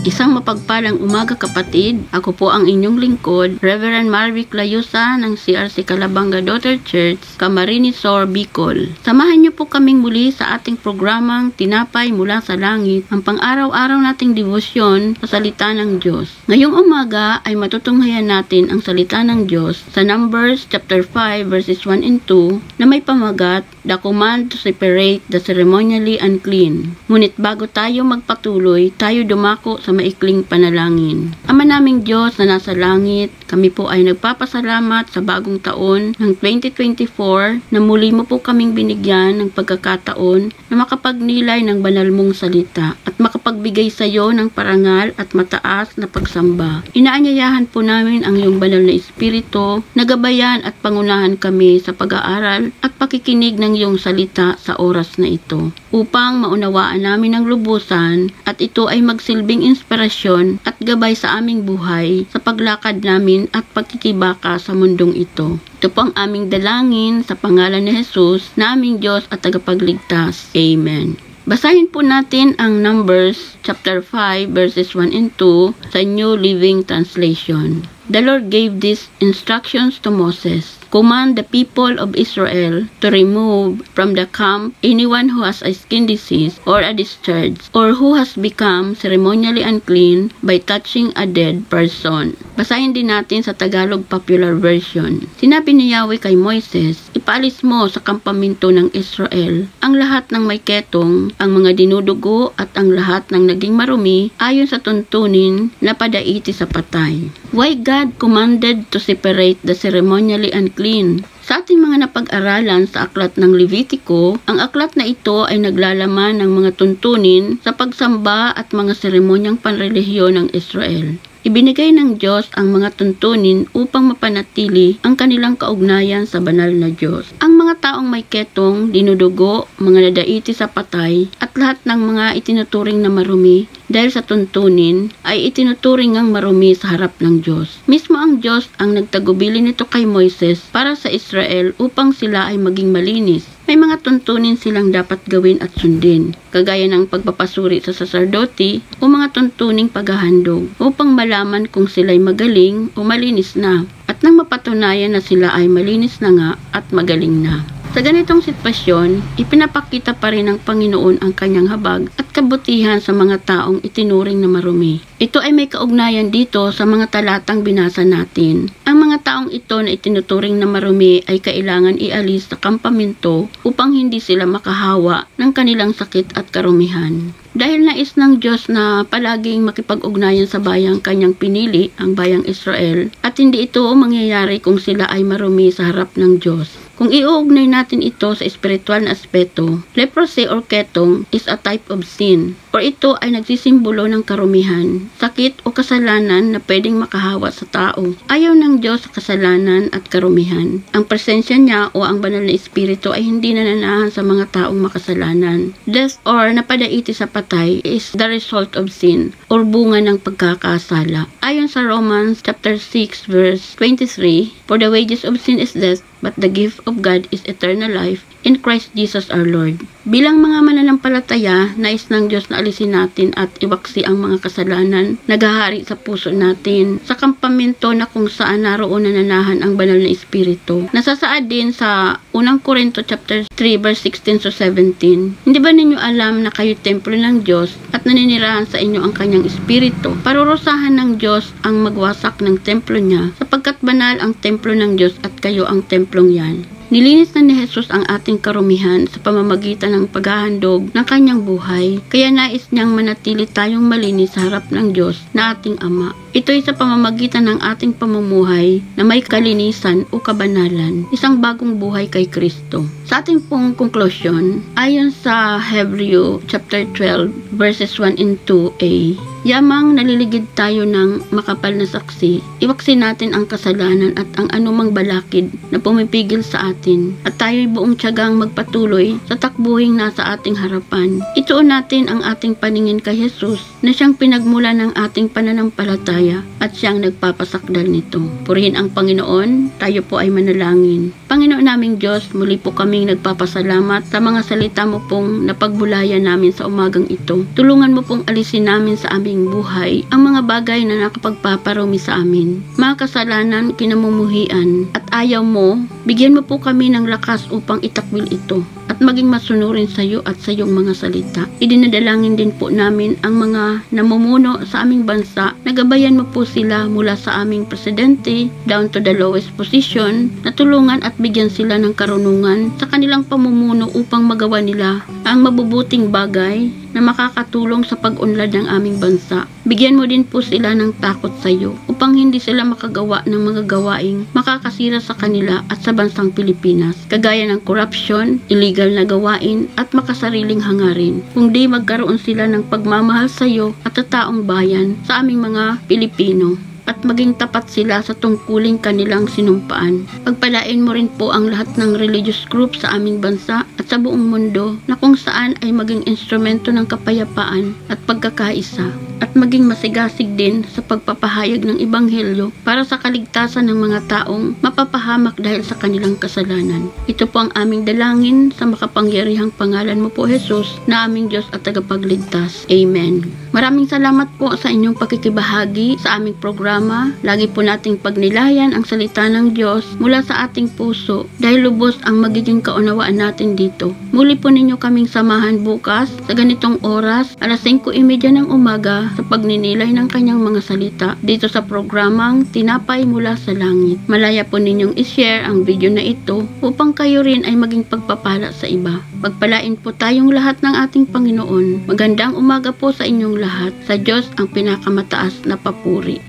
Isang mapagpalang umaga kapatid, ako po ang inyong lingkod, Reverend Marvic Layusa ng CRC Calabanga Daughter Church, Camarines Sur, Bicol. Samahan niyo po kaming muli sa ating programang Tinapay Mula sa Langit, ang pang-araw-araw nating debosyon sa salita ng Diyos. Ngayong umaga ay matutunghayan natin ang salita ng Diyos sa Numbers chapter 5 verses 1 and 2 na may pamagat, The Command to Separate the Ceremonially Unclean. Ngunit bago tayo magpatuloy, tayo dumako sa maikling panalangin. Ama naming Diyos na nasa langit, kami po ay nagpapasalamat sa bagong taon ng 2024 na muli mo po kaming binigyan ng pagkakataon na makapagnilay ng banal mong salita at makapagbigay sa iyo ng parangal at mataas na pagsamba. Inaanyayahan po namin ang iyong banal na espiritu na gabayan at pangunahan kami sa pag-aaral at pakikinig ng iyong salita sa oras na ito upang maunawaan namin ang lubusan at ito ay magsilbing inspirasyon at gabay sa aming buhay sa paglakad namin at pagkikibaka sa mundong ito. Ito po ang aming dalangin sa pangalan ni Jesus na aming Diyos at tagapagligtas. Amen. Basahin po natin ang Numbers chapter 5 verses 1 and 2 sa New Living Translation. The Lord gave these instructions to Moses. Command the people of Israel to remove from the camp anyone who has a skin disease or a discharge or who has become ceremonially unclean by touching a dead person. Basahin din natin sa Tagalog Popular Version. Sinabi ni Yahweh kay Moises, ipaalis mo sa kampamento ng Israel ang lahat ng may ketong, ang mga dinudugo at ang lahat ng naging marumi ayon sa tuntunin na padaiti sa patay. Why God commanded to separate the ceremonially unclean? Sa ating mga napag-aralan sa aklat ng Levitico, ang aklat na ito ay naglalaman ng mga tuntunin sa pagsamba at mga seremonyang panrelihiyon ng Israel. Ibinigay ng Diyos ang mga tuntunin upang mapanatili ang kanilang kaugnayan sa banal na Diyos. Ang mga taong may ketong, dinudugo, mga nadaiti sa patay, at lahat ng mga itinuturing na marumi dahil sa tuntunin ay itinuturing ang marumi sa harap ng Diyos. Mismo ang Diyos ang nagtagubilin nito kay Moises para sa Israel upang sila ay maging malinis. May mga tuntunin silang dapat gawin at sundin, kagaya ng pagpapasuri sa saserdoti o mga tuntuning paghahandog upang malaman kung sila'y magaling o malinis na at nang mapatunayan na sila ay malinis na nga at magaling na. Sa ganitong sitwasyon, ipinapakita pa rin ng Panginoon ang kanyang habag at kabutihan sa mga taong itinuring na marumi. Ito ay may kaugnayan dito sa mga talatang binasa natin. Ang mga taong ito na itinuturing na marumi ay kailangan ialis sa kampamento upang hindi sila makahawa ng kanilang sakit at karumihan. Dahil nais ng Diyos na palaging makipag-ugnayan sa bayang kanyang pinili, ang bayang Israel, at hindi ito mangyayari kung sila ay marumi sa harap ng Diyos. Kung iuugnay natin ito sa espiritual na aspeto, leprosy or ketong is a type of sin, or ito ay nagsisimbolo ng karumihan, sakit o kasalanan na pwedeng makahawa sa tao. Ayaw ng Diyos sa kasalanan at karumihan. Ang presensya niya o ang banal na espiritu ay hindi nananahan sa mga taong makasalanan. Death or napadaiti sa patay is the result of sin or bunga ng pagkakasala. Ayon sa Romans chapter 6 verse 23, for the wages of sin is death, but the gift of God is eternal life in Christ Jesus our Lord. Bilang mga mananampalataya, nais ng Diyos na alisin natin at iwaksi ang mga kasalanan naghahari sa puso natin sa kampamento na kung saan naroon nananahan ang banal na espiritu. Nasasaad din sa 1 Corinto chapter 3 verse 16 to 17. Hindi ba ninyo alam na kayo templo ng Diyos at naninirahan sa inyo ang kanyang espiritu? Parurusahan ng Diyos ang magwasak ng templo niya sapagkat banal ang templo ng Diyos at kayo ang templong yan. Nilinis na ni Jesus ang ating karumihan sa pamamagitan ng paghahandog ng kanyang buhay, kaya nais niyang manatili tayong malinis sa harap ng Diyos na ating Ama. Ito ay sa pamamagitan ng ating pamumuhay na may kalinisan o kabanalan, isang bagong buhay kay Kristo. Sa ating pong conclusion, ayon sa Hebreo chapter 12 verses 1 and 2a, yamang naliligid tayo ng makapal na saksi, iwaksin natin ang kasalanan at ang anumang balakid na pumipigil sa atin, at tayo'y buong tiyagang magpatuloy sa takbuhing nasa ating harapan. Ituon natin ang ating paningin kay Jesus na siyang pinagmula ng ating pananampalataya at siyang nagpapasakdal nito. Purihin ang Panginoon, tayo po ay manalangin. Panginoon naming Diyos, muli po kaming nagpapasalamat sa mga salita mo pong napagbulayan namin sa umagang ito. Tulungan mo pong alisin namin sa aming buhay ang mga bagay na nakapagpaparumi sa amin, mga kasalanan, kinamumuhian at ayaw mo. Bigyan mo po kami ng lakas upang itakwil ito at maging masunurin sa iyo at sa iyong mga salita. Idinadalangin din po namin ang mga namumuno sa aming bansa, nagabayan mo po sila mula sa aming presidente down to the lowest position, na tulungan at bigyan sila ng karunungan sa kanilang pamumuno upang magawa nila ang mabubuting bagay na makakatulong sa pag-unlad ng aming bansa. Bigyan mo din po sila ng takot sa iyo upang hindi sila makagawa ng mga gawaing makakasira sa kanila at sa bansang Pilipinas, kagaya ng corruption, illegal na gawain at makasariling hangarin. Kung di magkaroon sila ng pagmamahal sa iyo at sa taong bayan, sa aming mga Pilipino, at maging tapat sila sa tungkuling kanilang sinumpaan. Pagpalain mo rin po ang lahat ng religious group sa aming bansa at sa buong mundo na kung saan ay maging instrumento ng kapayapaan at pagkakaisa, at maging masigasig din sa pagpapahayag ng Ebanghelyo para sa kaligtasan ng mga taong mapapahamak dahil sa kanilang kasalanan. Ito po ang aming dalangin sa makapangyarihang pangalan mo po, Jesus, na aming Diyos at tagapagligtas. Amen. Maraming salamat po sa inyong pakikibahagi sa aming programa. Lagi po nating pagnilayan ang salita ng Diyos mula sa ating puso dahil lubos ang magiging kaunawaan natin dito. Muli po ninyo kaming samahan bukas sa ganitong oras, alas 5:30 ng umaga, sa pagninilay ng kanyang mga salita dito sa programang Tinapay Mula sa Langit. Malaya po ninyong ishare ang video na ito upang kayo rin ay maging pagpapala sa iba. Pagpalain po tayong lahat ng ating Panginoon. Magandang umaga po sa inyong lahat. Sa Diyos ang pinakamataas na papuri.